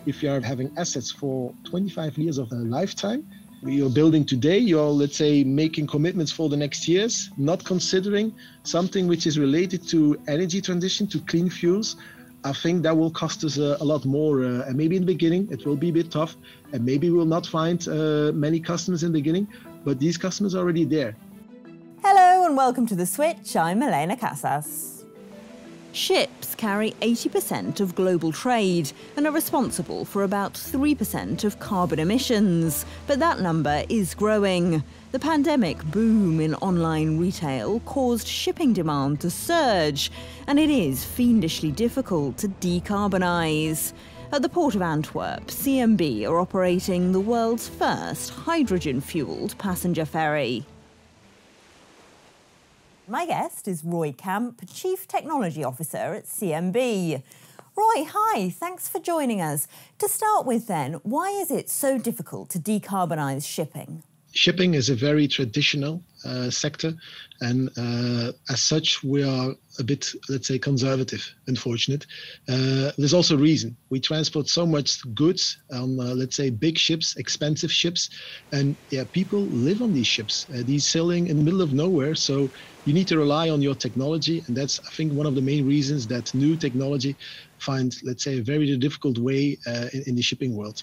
If you are having assets for 25 years of a lifetime, you're building today, you're, let's say, making commitments for the next years, not considering something which is related to energy transition, to clean fuels. I think that will cost us a lot more. And maybe in the beginning, it will be a bit tough. And maybe we'll not find many customers in the beginning, but these customers are already there. Hello and welcome to The Switch. I'm Elena Casas. Ships carry 80% of global trade and are responsible for about 3% of carbon emissions. But that number is growing. The pandemic boom in online retail caused shipping demand to surge, and it is fiendishly difficult to decarbonize. At the port of Antwerp, CMB are operating the world's first hydrogen-fueled passenger ferry. My guest is Roy Camp, Chief Technology Officer at CMB. Roy, hi, thanks for joining us. To start with then, why is it so difficult to decarbonise shipping? Shipping is a very traditional sector, and as such, we are a bit, let's say, conservative, unfortunate. There's also a reason. We transport so much goods on, let's say, big ships, expensive ships, and people live on these ships. These sailing in the middle of nowhere, so you need to rely on your technology, and that's, I think, one of the main reasons that new technology finds, let's say, a very difficult way in the shipping world.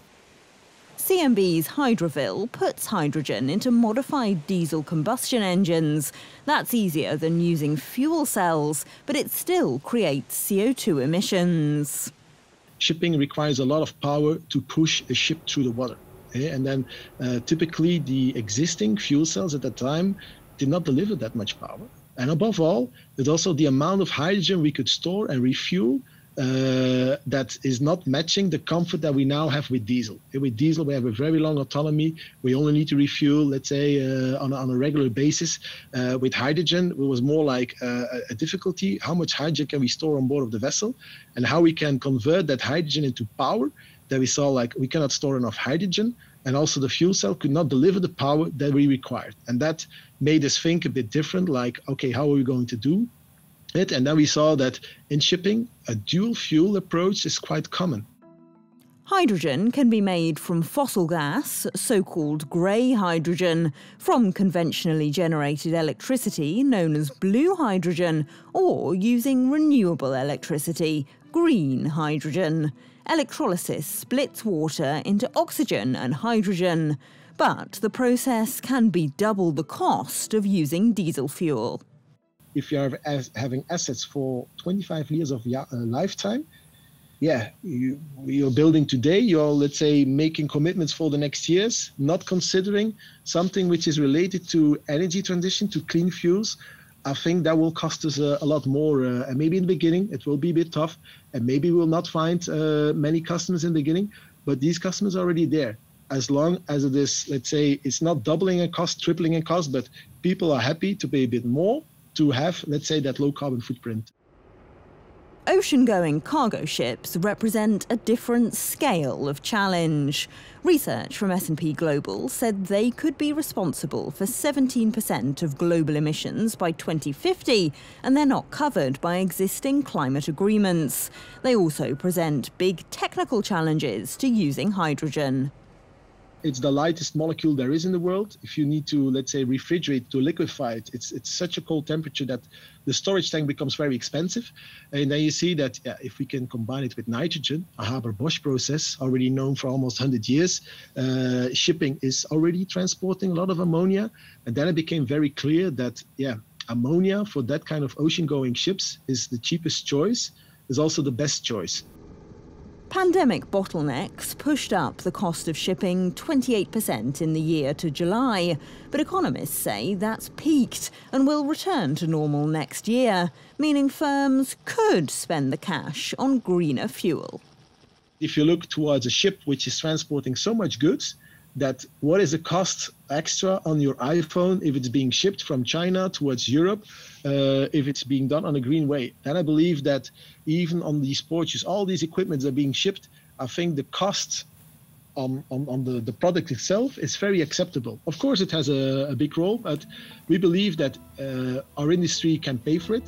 CMB's Hydroville puts hydrogen into modified diesel combustion engines. That's easier than using fuel cells, but it still creates CO2 emissions. Shipping requires a lot of power to push a ship through the water. And then typically the existing fuel cells at that time did not deliver that much power. And above all, there's also the amount of hydrogen we could store and refuel that is not matching the comfort that we now have with diesel. With diesel, we have a very long autonomy. We only need to refuel, let's say, on a regular basis. With hydrogen, it was more like a difficulty. How much hydrogen can we store on board of the vessel, and how we can convert that hydrogen into power? That we saw, like, we cannot store enough hydrogen, and also the fuel cell could not deliver the power that we required. And that made us think a bit different, like, okay, how are we going to do it? And then we saw that in shipping, a dual fuel approach is quite common. Hydrogen can be made from fossil gas, so-called grey hydrogen, from conventionally generated electricity known as blue hydrogen, or using renewable electricity, green hydrogen. Electrolysis splits water into oxygen and hydrogen, but the process can be double the cost of using diesel fuel. If you are having assets for 25 years of lifetime, you're building today, you're, let's say, making commitments for the next years, not considering something which is related to energy transition, to clean fuels. I think that will cost us a lot more. And maybe in the beginning, it will be a bit tough, and maybe we'll not find many customers in the beginning, but these customers are already there. As long as it is, let's say, it's not doubling in cost, tripling in cost, but people are happy to pay a bit more to have, let's say, that low carbon footprint. Ocean-going cargo ships represent a different scale of challenge. Research from S&P Global said they could be responsible for 17% of global emissions by 2050, and they're not covered by existing climate agreements. They also present big technical challenges to using hydrogen. It's the lightest molecule there is in the world. If you need to, let's say, refrigerate to liquefy it, it's such a cold temperature that the storage tank becomes very expensive. And then you see that if we can combine it with nitrogen, a Haber-Bosch process already known for almost 100 years, shipping is already transporting a lot of ammonia. And then it became very clear that, ammonia for that kind of ocean-going ships is the cheapest choice, is also the best choice. Pandemic bottlenecks pushed up the cost of shipping 28% in the year to July, but economists say that's peaked and will return to normal next year, meaning firms could spend the cash on greener fuel. If you look towards a ship which is transporting so much goods, that what is the cost extra on your iPhone if it's being shipped from China towards Europe, if it's being done on a green way? Then I believe that even on these ports, all these equipments are being shipped, I think the cost on the product itself is very acceptable. Of course, it has a big role, but we believe that our industry can pay for it.